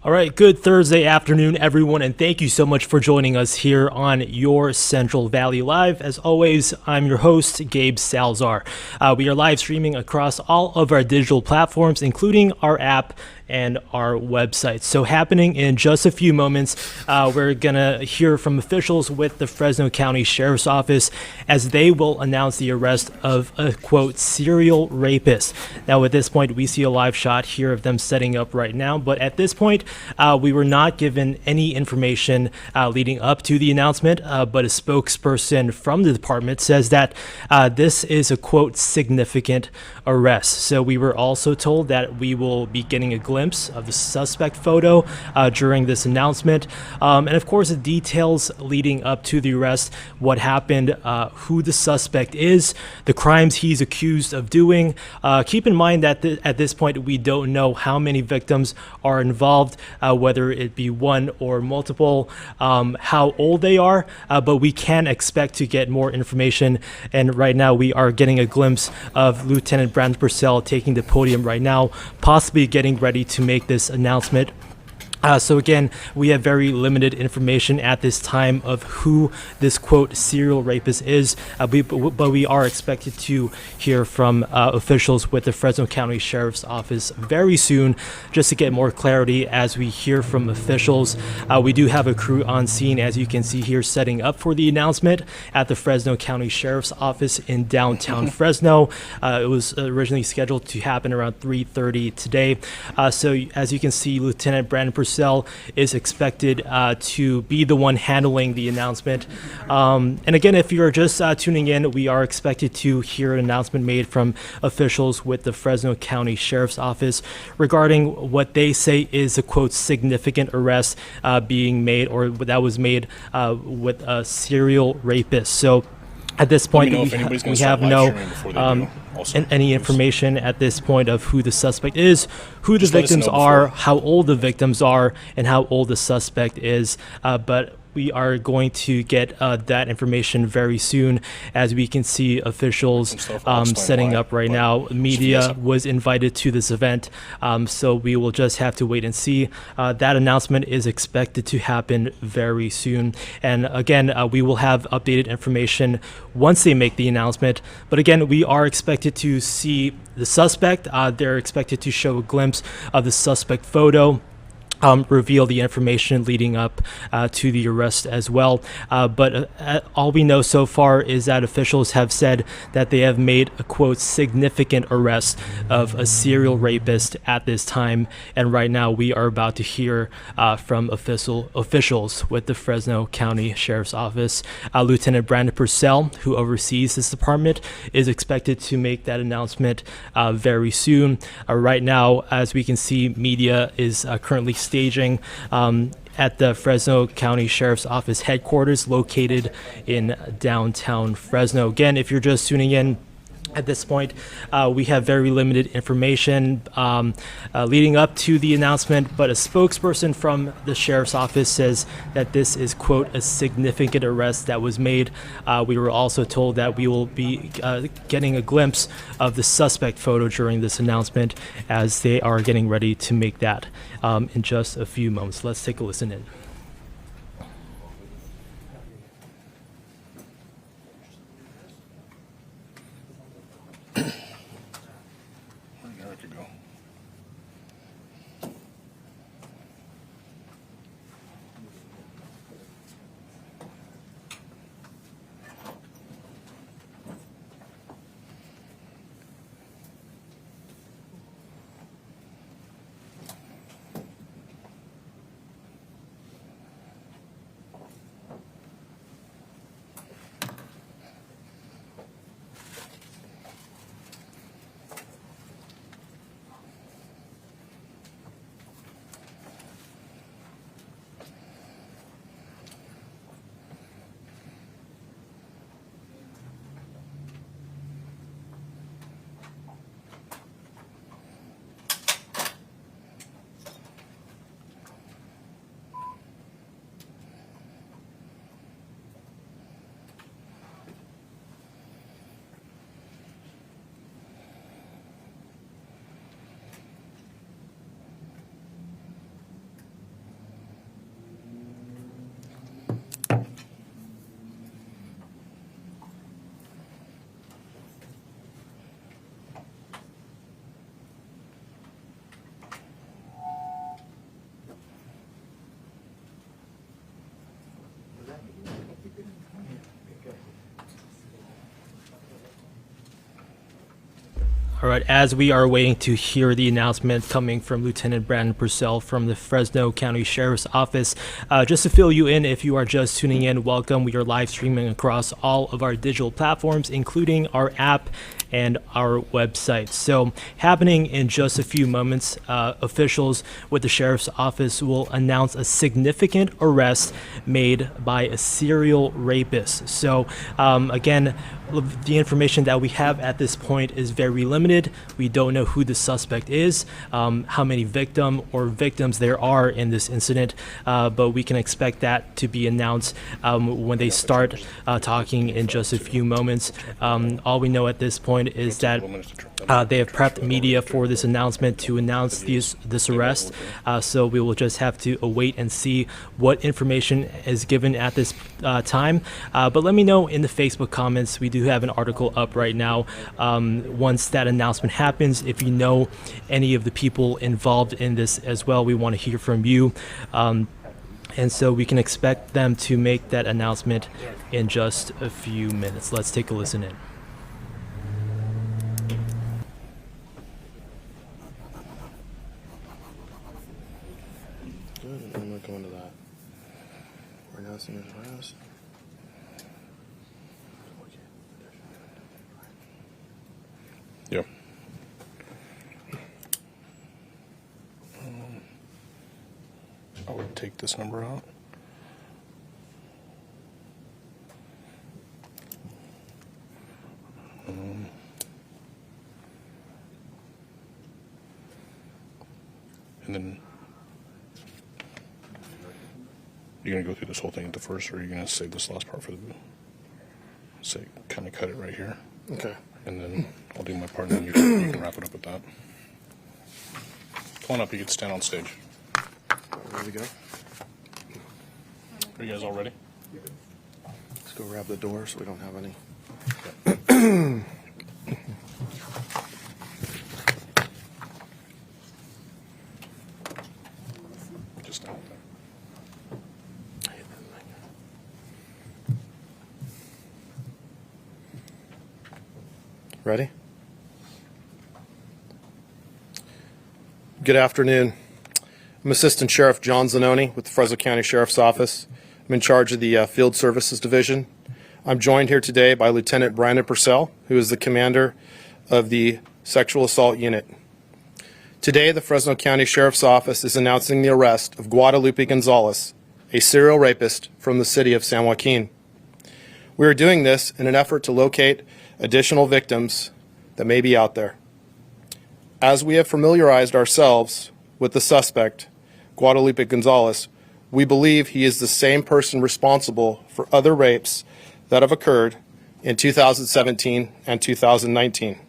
All right, good Thursday afternoon, everyone, and thank you so much for joining us here on your Central Valley Live. As always, I'm your host, Gabe Salzar. We are live streaming across all of our digital platforms, including our app and our website. So happening in just a few moments, we're going to hear from officials with the Fresno County Sheriff's Office as they will announce the arrest of a, quote, serial rapist. Now, at this point, we see a live shot here of them setting up right now, but at this point, we were not given any information leading up to the announcement, but a spokesperson from the department says that this is a, quote, significant arrest. So we were also told that we will be getting a glimpse of the suspect photo during this announcement. And of course, the details leading up to the arrest, what happened, who the suspect is, the crimes he's accused of doing. Keep in mind that at this point, we don't know how many victims are involved, whether it be one or multiple, how old they are, but we can expect to get more information. And right now, we are getting a glimpse of Lieutenant Brandon Purcell taking the podium right now, possibly getting ready to make this announcement. So again, we have very limited information at this time of who this, quote, serial rapist is, but we are expected to hear from officials with the Fresno County Sheriff's Office very soon, just to get more clarity as we hear from officials. We do have a crew on scene, as you can see here, setting up for the announcement at the Fresno County Sheriff's Office in downtown Fresno. It was originally scheduled to happen around 3:30 today. So as you can see, Lieutenant Brandon Purcell is expected to be the one handling the announcement. And again, if you're just tuning in, we are expected to hear an announcement made from officials with the Fresno County Sheriff's Office regarding what they say is a, quote, significant arrest being made, or that was made with a serial rapist. So at this point, we have no any information at this point of who the suspect is, who the victims are, how old the victims are, and how old the suspect is. But we are going to get that information very soon, as we can see officials setting up right now. Media was invited to this event, so we will just have to wait and see. That announcement is expected to happen very soon. And again, we will have updated information once they make the announcement. But again, we are expected to see the suspect. They're expected to show a glimpse of the suspect photo. Reveal the information leading up to the arrest as well. But all we know so far is that officials have said that they have made a, quote, significant arrest of a serial rapist at this time. And right now we are about to hear from officials with the Fresno County Sheriff's Office. Lieutenant Brandon Purcell, who oversees this department, is expected to make that announcement very soon. Right now, as we can see, media is currently staging at the Fresno County Sheriff's Office headquarters located in downtown Fresno. Again, if you're just tuning in, at this point, we have very limited information leading up to the announcement, but a spokesperson from the Sheriff's Office says that this is, quote, a significant arrest that was made. We were also told that we will be getting a glimpse of the suspect photo during this announcement, as they are getting ready to make that in just a few moments. Let's take a listen in. All right, as we are waiting to hear the announcement coming from Lieutenant Brandon Purcell from the Fresno County Sheriff's Office, just to fill you in, if you are just tuning in, welcome. We are live streaming across all of our digital platforms, including our app and our website. So happening in just a few moments, officials with the Sheriff's Office will announce a significant arrest made by a serial rapist. So again, the information that we have at this point is very limited. We don't know who the suspect is, how many victims there are in this incident, but we can expect that to be announced when they start talking in just a few moments. All we know at this point is that they have prepped media for this announcement to announce this arrest, so we will just have to await and see what information is given at this time. But let me know in the Facebook comments. We do have an article up right now. Once that announcement happens, if you know any of the people involved in this as well, we want to hear from you. And so we can expect them to make that announcement in just a few minutes. Let's take a listen in. Good, I'm not going to that. We're announcing his arrest. Yep. I would take this number out. And then you're going to go through this whole thing at the first, or are you going to save this last part for the say, kind of cut it right here? Okay. And then I'll do my part, and then you can wrap it up with that. Come on up, you get to stand on stage. Ready to go? Are you guys all ready? Let's go grab the door so we don't have any. Just stand there. Ready? Good afternoon. I'm Assistant Sheriff John Zanoni with the Fresno County Sheriff's Office. I'm in charge of the Field Services Division. I'm joined here today by Lieutenant Brandon Purcell, who is the commander of the Sexual Assault Unit. Today, the Fresno County Sheriff's Office is announcing the arrest of Guadalupe Gonzalez, a serial rapist from the city of San Joaquin. We are doing this in an effort to locate additional victims that may be out there. As we have familiarized ourselves with the suspect, Guadalupe Gonzalez, we believe he is the same person responsible for other rapes that have occurred in 2017 and 2019.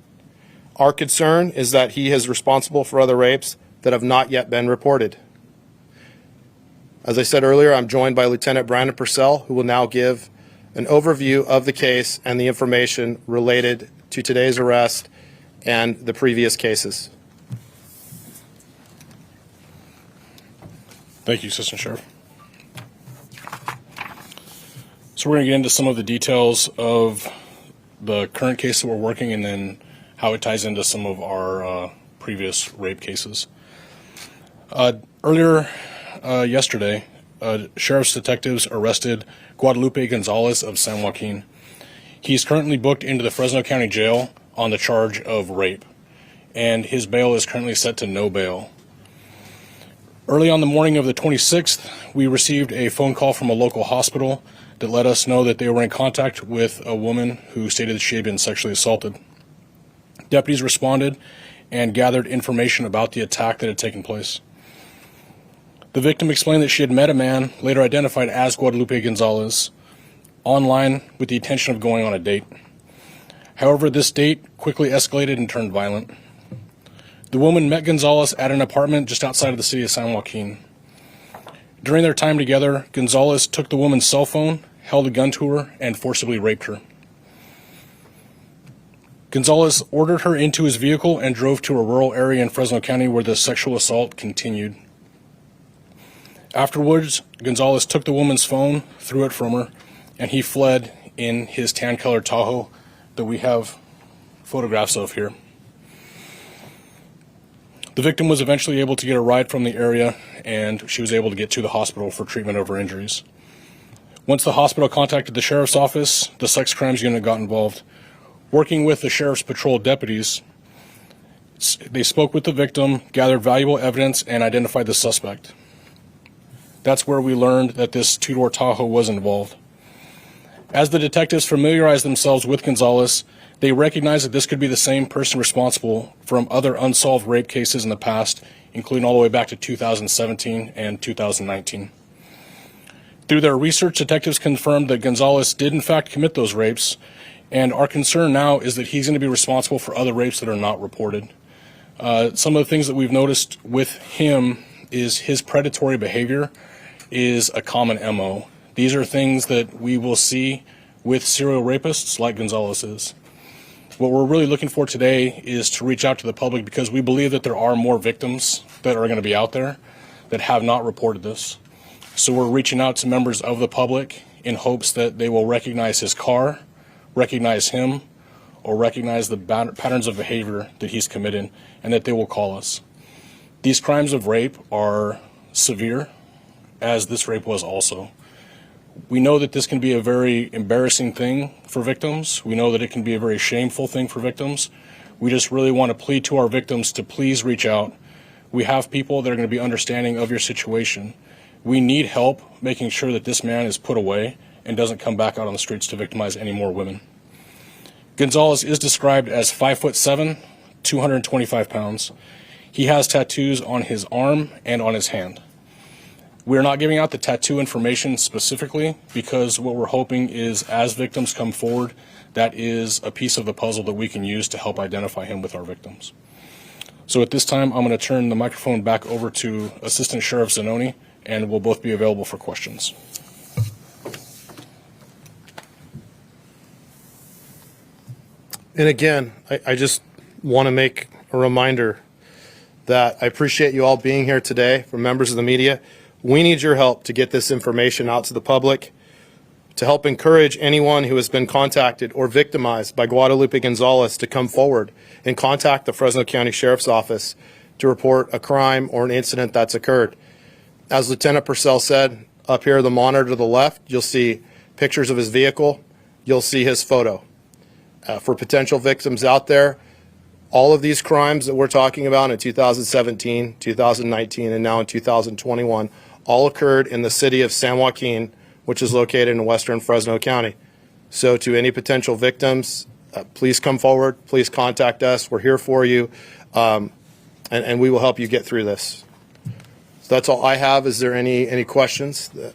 Our concern is that he is responsible for other rapes that have not yet been reported. As I said earlier, I'm joined by Lieutenant Brandon Purcell, who will now give an overview of the case and the information related to today's arrest and the previous cases. Thank you, Assistant Sheriff. So we're going to get into some of the details of the current case that we're working, and then how it ties into some of our previous rape cases. Earlier yesterday, sheriff's detectives arrested Guadalupe Gonzalez of San Joaquin. He's currently booked into the Fresno County Jail on the charge of rape, and his bail is currently set to no bail. Early on the morning of the 26th, we received a phone call from a local hospital that let us know that they were in contact with a woman who stated that she had been sexually assaulted. Deputies responded and gathered information about the attack that had taken place. The victim explained that she had met a man, later identified as Guadalupe Gonzalez, online with the intention of going on a date. However, this date quickly escalated and turned violent. The woman met Gonzalez at an apartment just outside of the city of San Joaquin. During their time together, Gonzalez took the woman's cell phone, held a gun to her, and forcibly raped her. Gonzalez ordered her into his vehicle and drove to a rural area in Fresno County where the sexual assault continued. Afterwards, Gonzalez took the woman's phone, threw it from her, and he fled in his tan-colored Tahoe that we have photographs of here. The victim was eventually able to get a ride from the area, and she was able to get to the hospital for treatment of her injuries. Once the hospital contacted the sheriff's office, the sex crimes unit got involved. Working with the sheriff's patrol deputies, they spoke with the victim, gathered valuable evidence, and identified the suspect. That's where we learned that this two-door Tahoe was involved. As the detectives familiarized themselves with Gonzalez, they recognized that this could be the same person responsible from other unsolved rape cases in the past, including all the way back to 2017 and 2019. Through their research, detectives confirmed that Gonzalez did in fact commit those rapes, and our concern now is that he's going to be responsible for other rapes that are not reported. Some of the things that we've noticed with him is his predatory behavior is a common MO. These are things that we will see with serial rapists like Gonzalez is. What we're really looking for today is to reach out to the public because we believe that there are more victims that are going to be out there that have not reported this. So we're reaching out to members of the public in hopes that they will recognize his car, recognize him, or recognize the patterns of behavior that he's committed, and that they will call us. These crimes of rape are severe, as this rape was also. We know that this can be a very embarrassing thing for victims. We know that it can be a very shameful thing for victims. We just really want to plead to our victims to please reach out. We have people that are going to be understanding of your situation. We need help making sure that this man is put away and doesn't come back out on the streets to victimize any more women. Gonzalez is described as 5'7", 225 pounds. He has tattoos on his arm and on his hand. We're not giving out the tattoo information specifically because what we're hoping is as victims come forward, that is a piece of the puzzle that we can use to help identify him with our victims. So at this time, I'm going to turn the microphone back over to Assistant Sheriff Zanoni, and we'll both be available for questions. And again, I just want to make a reminder that I appreciate you all being here today. For members of the media, we need your help to get this information out to the public, to help encourage anyone who has been contacted or victimized by Guadalupe Gonzalez to come forward and contact the Fresno County Sheriff's Office to report a crime or an incident that's occurred. As Lieutenant Purcell said, up here, the monitor to the left, you'll see pictures of his vehicle. You'll see his photo. For potential victims out there, all of these crimes that we're talking about in 2017, 2019, and now in 2021 all occurred in the city of San Joaquin, which is located in western Fresno County. So to any potential victims, please come forward. Please contact us. We're here for you, and we will help you get through this. So that's all I have. Is there any questions that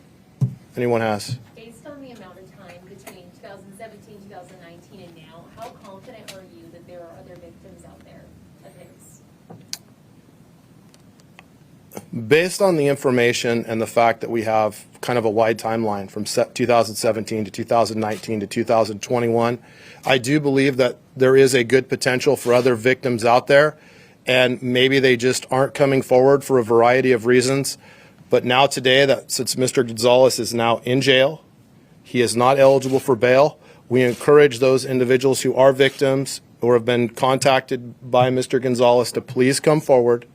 anyone has? Based on the amount of time between 2017, 2019, and now, how confident are you that there are other victims out there of his? Based on the information and the fact that we have kind of a wide timeline from 2017 to 2019 to 2021, I do believe that there is a good potential for other victims out there, and maybe they just aren't coming forward for a variety of reasons. But now today, that since Mr. Gonzalez is now in jail, he is not eligible for bail, we encourage those individuals who are victims or have been contacted by Mr. Gonzalez to please come forward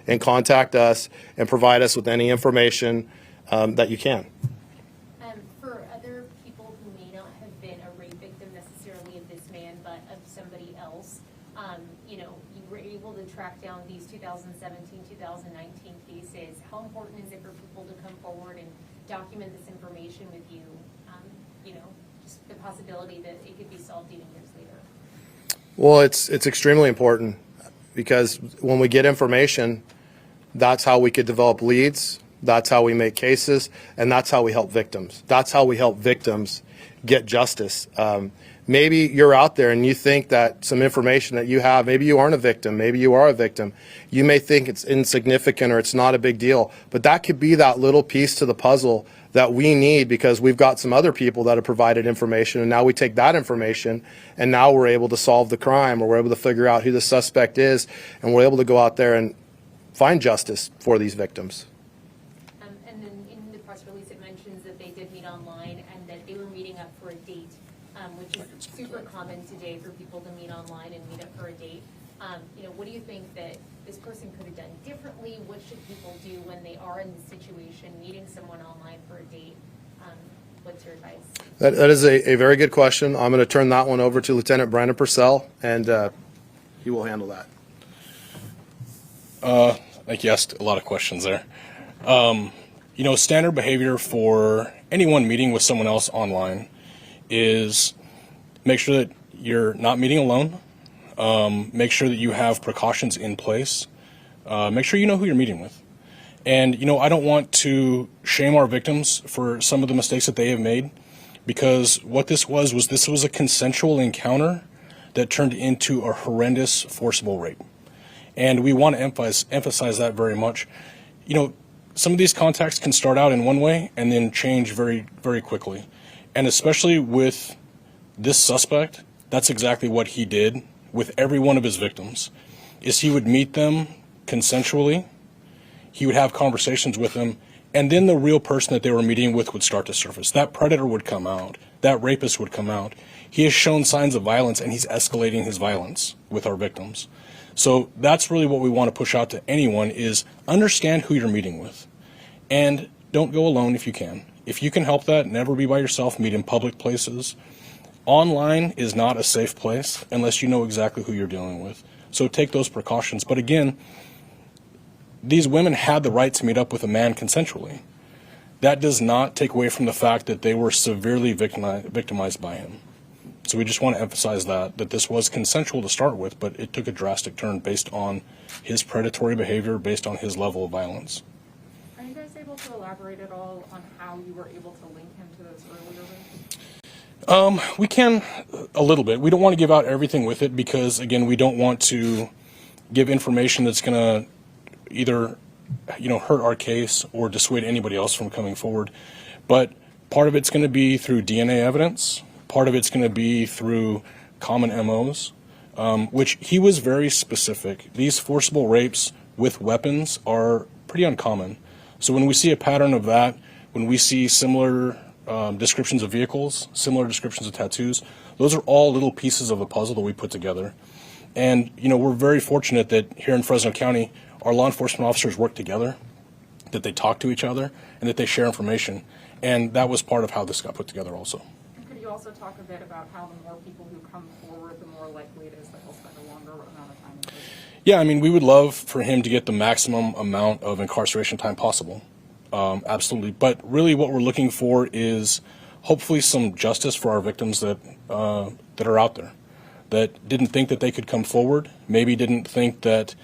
and contact us and provide us with any information that you can. For other people who may not have been a rape victim necessarily of this man, but of somebody else, you were able to track down these 2017, 2019 cases. How important is it for people to come forward and document this information with you? Just the possibility that it could be solved even years later. Well, it's extremely important because when we get information, that's how we could develop leads, that's how we make cases, and that's how we help victims. That's how we help victims get justice. Maybe you're out there and you think that some information that you have, maybe you aren't a victim, maybe you are a victim. You may think it's insignificant or it's not a big deal, but that could be that little piece to the puzzle that we need because we've got some other people that have provided information, and now we take that information and now we're able to solve the crime, or we're able to figure out who the suspect is, and we're able to go out there and find justice for these victims. And then in the press release it mentions that they did meet online and that they were meeting up for a date, which is super common today for people to meet online and meet up for a date. What do you think that this person could have done differently? What should people do when they are in this situation, meeting someone online for a date? What's your advice? That is a very good question. I'm going to turn that one over to Lieutenant Brandon Purcell, and he will handle that. I think you asked a lot of questions there. Standard behavior for anyone meeting with someone else online is make sure that you're not meeting alone. Make sure that you have precautions in place. Make sure you know who you're meeting with. And, I don't want to shame our victims for some of the mistakes that they have made, because what this was a consensual encounter that turned into a horrendous forcible rape. And we want to emphasize that very much. Some of these contacts can start out in one way and then change very, very quickly. And especially with this suspect, that's exactly what he did with every one of his victims, is he would meet them consensually, he would have conversations with them, and then the real person that they were meeting with would start to surface. That predator would come out, that rapist would come out. He has shown signs of violence, and he's escalating his violence with our victims. So that's really what we want to push out to anyone, is understand who you're meeting with. And don't go alone if you can. If you can help that, never be by yourself, meet in public places. Online is not a safe place unless you know exactly who you're dealing with. So take those precautions. But again, these women had the right to meet up with a man consensually. That does not take away from the fact that they were severely victimized by him. So we just want to emphasize that this was consensual to start with, but it took a drastic turn based on his predatory behavior, based on his level of violence. Are you guys able to elaborate at all on how you were able to link him to those earlier rapes? We can a little bit. We don't want to give out everything with it because, again, we don't want to give information that's going to either, hurt our case or dissuade anybody else from coming forward. But part of it's going to be through DNA evidence. Part of it's going to be through common MOs, which he was very specific. These forcible rapes with weapons are pretty uncommon. So when we see a pattern of that, when we see similar descriptions of vehicles, similar descriptions of tattoos, those are all little pieces of the puzzle that we put together. And, we're very fortunate that here in Fresno County, our law enforcement officers work together, that they talk to each other, and that they share information. And that was part of how this got put together also. Could you also talk a bit about how the more people who come forward, the more likely it is that he'll spend a longer amount of time in prison? Yeah, we would love for him to get the maximum amount of incarceration time possible. Absolutely. But really what we're looking for is hopefully some justice for our victims that are out there, that didn't think that they could come forward, maybe didn't think that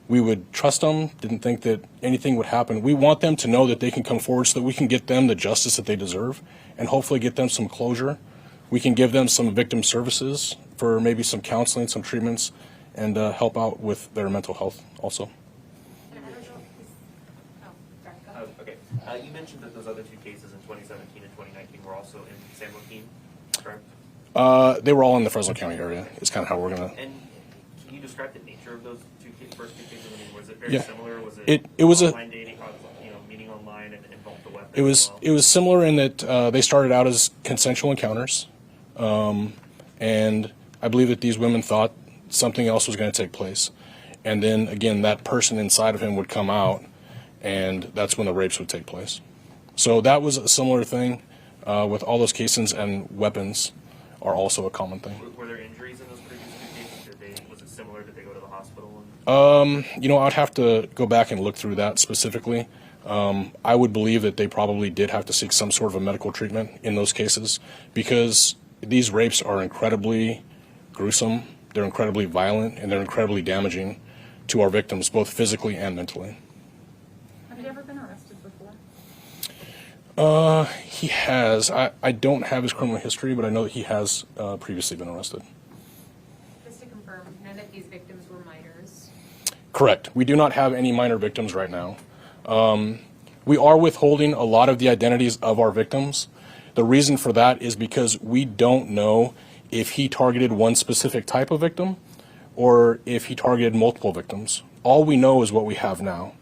we would trust them, didn't think that anything would happen. We want them to know that they can come forward so that we can get them the justice that they deserve and hopefully get them some closure. We can give them some victim services for maybe some counseling, some treatments, and help out with their mental health also. Okay. You mentioned that those other two cases in 2017 and 2019 were also in San Joaquin, correct? They were all in the Fresno County area. Is kind of how we're going to. And can you describe the nature of those first two cases? Was it very similar? Was it was online dating, meeting online and involved the weapon? It was similar in that they started out as consensual encounters, and I believe that these women thought something else was going to take place, and then again that person inside of him would come out, and that's when the rapes would take place. So that was a similar thing with all those cases, and weapons are also a common thing. Were there injuries in those previous two cases? Was it similar? Did they go to the hospital? I'd have to go back and look through that specifically. I would believe that they probably did have to seek some sort of a medical treatment in those cases because these rapes are incredibly gruesome, they're incredibly violent, and they're incredibly damaging to our victims, both physically and mentally. Have you ever been arrested before? He has. I don't have his criminal history, but I know that he has previously been arrested. Just to confirm, none of these victims were minors? Correct. We do not have any minor victims right now. We are withholding a lot of the identities of our victims. The reason for that is because we don't know if he targeted one specific type of victim or if he targeted multiple victims. All we know is what we have now.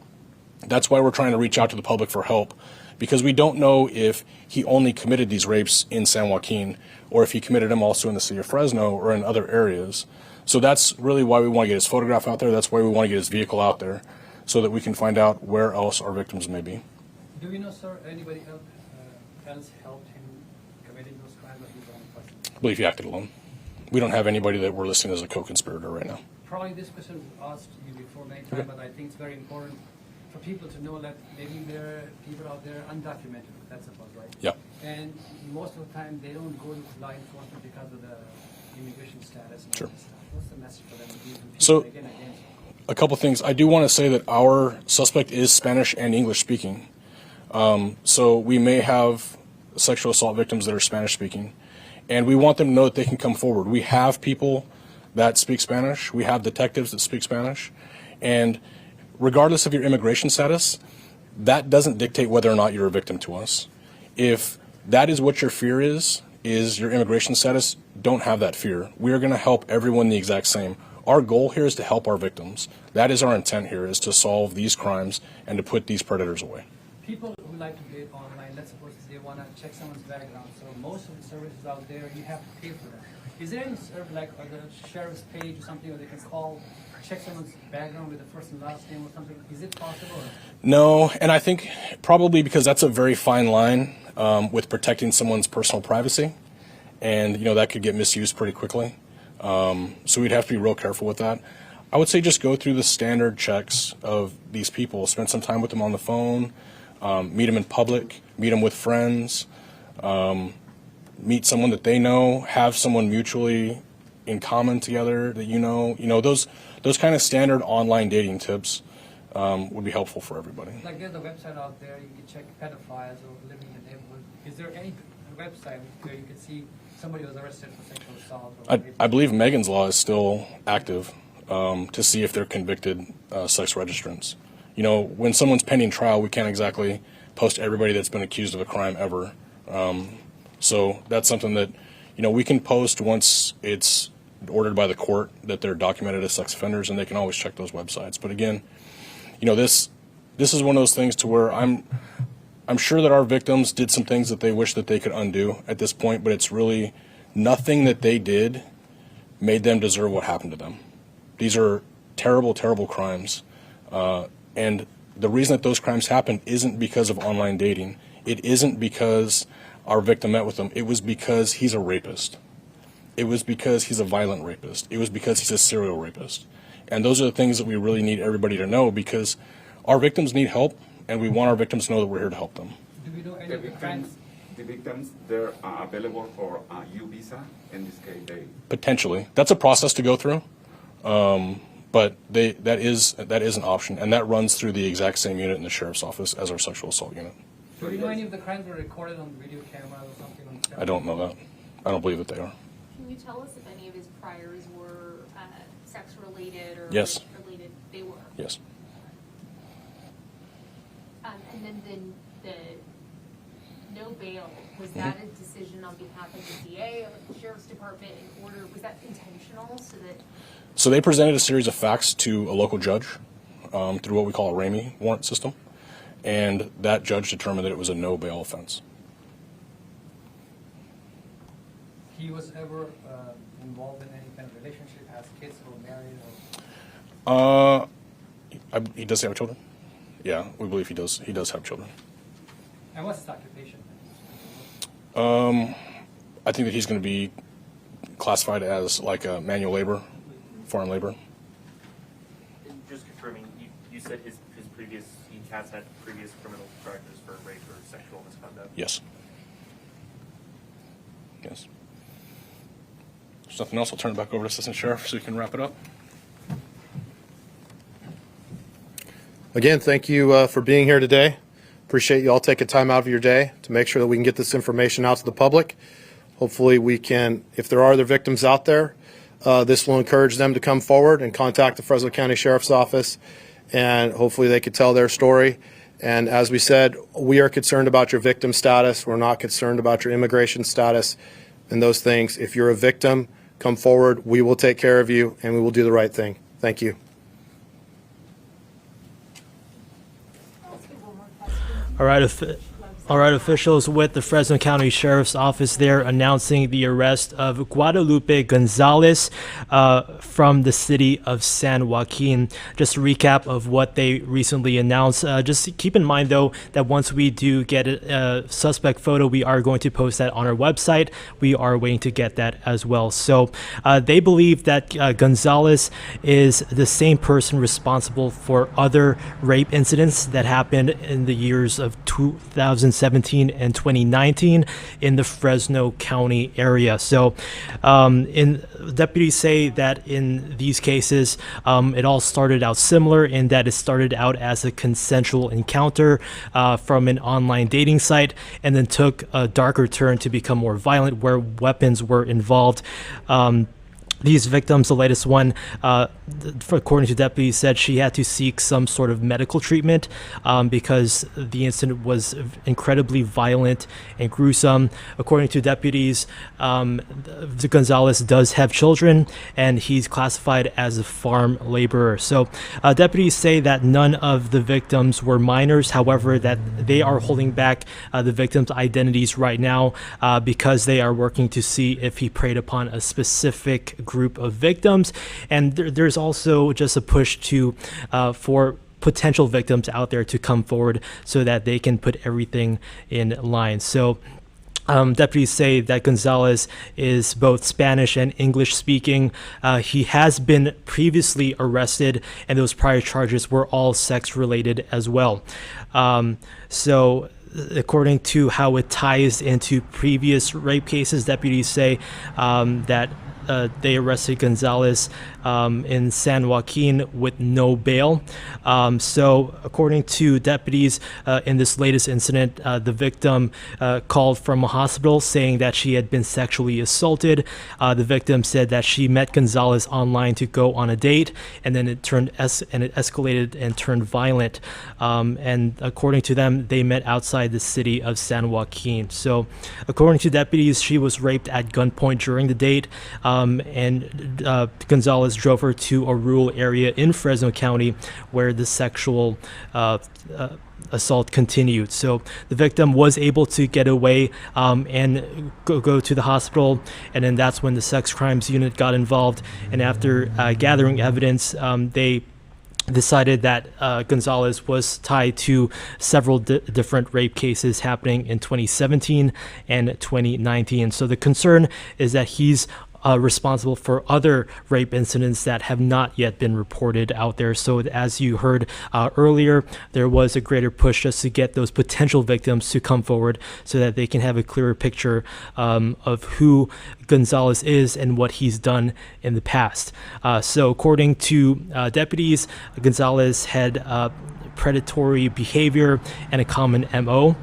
That's why we're trying to reach out to the public for help, because we don't know if he only committed these rapes in San Joaquin or if he committed them also in the city of Fresno or in other areas. So that's really why we want to get his photograph out there. That's why we want to get his vehicle out there, so that we can find out where else our victims may be. Do we know, sir, anybody else helped him committing those crimes, or he's the only person? I believe he acted alone. We don't have anybody that we're listing as a co-conspirator right now. Probably this question was asked you before many times, but I think it's very important for people to know that maybe there are people out there undocumented, that's supposed, right? Yeah. And most of the time, they don't go to law enforcement because of the immigration status and Sure. all that stuff. What's the message for them to give people So- again and again? A couple things. I do want to say that our suspect is Spanish and English speaking. So we may have sexual assault victims that are Spanish speaking, and we want them to know that they can come forward. We have people that speak Spanish. We have detectives that speak Spanish. And regardless of your immigration status, that doesn't dictate whether or not you're a victim to us. If that is what your fear is your immigration status, don't have that fear. We are going to help everyone the exact same. Our goal here is to help our victims. That is our intent here, is to solve these crimes and to put these predators away. People who like to date online, let's suppose they want to check someone's background. So most of the services out there, you have to pay for them. Is there any service like the sheriff's page or something where they can call, check someone's background with the first and last name or something? Is it possible? No, and I think probably because that's a very fine line with protecting someone's personal privacy, and that could get misused pretty quickly. So we'd have to be real careful with that. I would say just go through the standard checks of these people. Spend some time with them on the phone, meet them in public, meet them with friends, meet someone that they know, have someone mutually in common together that you know. Those kind of standard online dating tips would be helpful for everybody. Like there's a website out there, you can check pedophiles or living in the neighborhood. Is there any website where you can see somebody was arrested for sexual assault? Or I believe Megan's Law is still active to see if they're convicted sex registrants. When someone's pending trial, we can't exactly post everybody that's been accused of a crime ever. So that's something that, we can post once it's ordered by the court that they're documented as sex offenders, and they can always check those websites. But again, this is one of those things to where I'm sure that our victims did some things that they wish that they could undo at this point, but it's really nothing that they did made them deserve what happened to them. These are terrible, terrible crimes. And the reason that those crimes happened isn't because of online dating. It isn't because our victim met with them. It was because he's a rapist. It was because he's a violent rapist. It was because he's a serial rapist. And those are the things that we really need everybody to know, because our victims need help, and we want our victims to know that we're here to help them. do we know any The of the crimes? victims, they're available for U visa. In this case, they. Potentially. That's a process to go through. But that is an option, and that runs through the exact same unit in the sheriff's office as our sexual assault unit. Do we know any of the crimes were recorded on video camera or something? I don't know that. I don't believe that they are. Can you tell us if any of his priors were sex-related or Yes. rape-related? They were. Yes. And then the no bail, was that a decision on behalf of the DA or the sheriff's department in order, was that intentional so that? So they presented a series of facts to a local judge through what we call a RAMI warrant system, and that judge determined that it was a no bail offense. He was ever involved in any kind of relationship, has kids or married? Or... He does have children? Yeah, we believe he does. He does have children. And what's his occupation? I think that he's going to be classified as like a manual labor, farm labor. And just confirming, you said he has had previous criminal charges for rape or sexual misconduct? Yes. Yes. If there's nothing else, I'll turn it back over to Assistant Sheriff so we can wrap it up. Again, thank you for being here today. Appreciate you all taking time out of your day to make sure that we can get this information out to the public. Hopefully we can, if there are other victims out there, this will encourage them to come forward and contact the Fresno County Sheriff's Office, and hopefully they could tell their story. And as we said, we are concerned about your victim status. We're not concerned about your immigration status and those things. If you're a victim, come forward. We will take care of you, and we will do the right thing. Thank you. I'll ask you one more question. All right, All right, officials with the Fresno County Sheriff's Office there announcing the arrest of Guadalupe Gonzalez from the city of San Joaquin. Just a recap of what they recently announced. Just keep in mind, though, that once we do get a suspect photo, we are going to post that on our website. We are waiting to get that as well. So they believe that Gonzalez is the same person responsible for other rape incidents that happened in the years of 2017 and 2019 in the Fresno County area. So deputies say that in these cases, it all started out similar in that it started out as a consensual encounter from an online dating site and then took a darker turn to become more violent where weapons were involved. These victims, the latest one, according to deputies, said she had to seek some sort of medical treatment because the incident was incredibly violent and gruesome. According to deputies, Gonzalez does have children, and he's classified as a farm laborer. So deputies say that none of the victims were minors. However, that they are holding back the victims' identities right now because they are working to see if he preyed upon a specific group of victims. And there's also just a push to for potential victims out there to come forward so that they can put everything in line. So deputies say that Gonzalez is both Spanish and English speaking. He has been previously arrested, and those prior charges were all sex related as well. So according to how it ties into previous rape cases, deputies say that they arrested Gonzalez in San Joaquin with no bail. So according to deputies in this latest incident, the victim called from a hospital saying that she had been sexually assaulted. The victim said that she met Gonzalez online to go on a date, and then it escalated and turned violent. And according to them, they met outside the city of San Joaquin. So according to deputies, she was raped at gunpoint during the date. And Gonzalez drove her to a rural area in Fresno County where the sexual assault continued. So the victim was able to get away and go to the hospital, and then that's when the sex crimes unit got involved. And after gathering evidence, they decided that Gonzalez was tied to several different rape cases happening in 2017 and 2019. So the concern is that he's responsible for other rape incidents that have not yet been reported out there. So as you heard earlier, there was a greater push just to get those potential victims to come forward so that they can have a clearer picture of who Gonzalez is and what he's done in the past. So according to deputies, Gonzalez had predatory behavior and a common MO.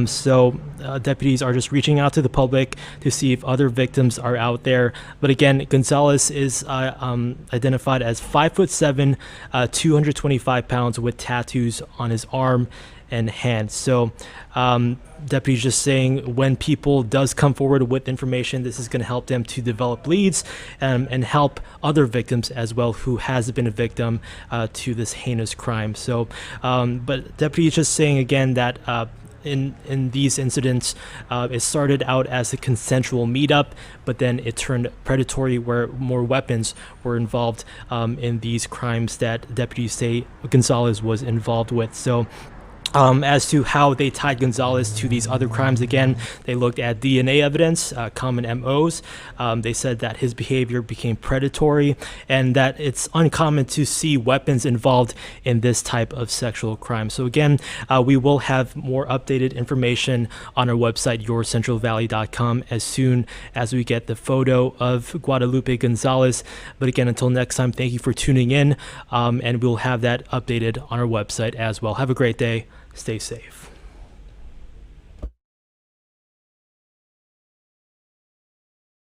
So deputies are just reaching out to the public to see if other victims are out there. But again, Gonzalez is identified as 5'7", 225 pounds with tattoos on his arm and hand. So deputies just saying when people does come forward with information, this is going to help them to develop leads and help other victims as well who has been a victim to this heinous crime. So but deputies just saying again that in these incidents, it started out as a consensual meetup, but then it turned predatory where more weapons were involved in these crimes that deputies say Gonzalez was involved with. So as to how they tied Gonzalez to these other crimes, again, they looked at DNA evidence, common MOs. They said that his behavior became predatory and that it's uncommon to see weapons involved in this type of sexual crime. So again, we will have more updated information on our website, yourcentralvalley.com, as soon as we get the photo of Guadalupe Gonzalez. But again, until next time, thank you for tuning in, and we'll have that updated on our website as well. Have a great day. Stay safe.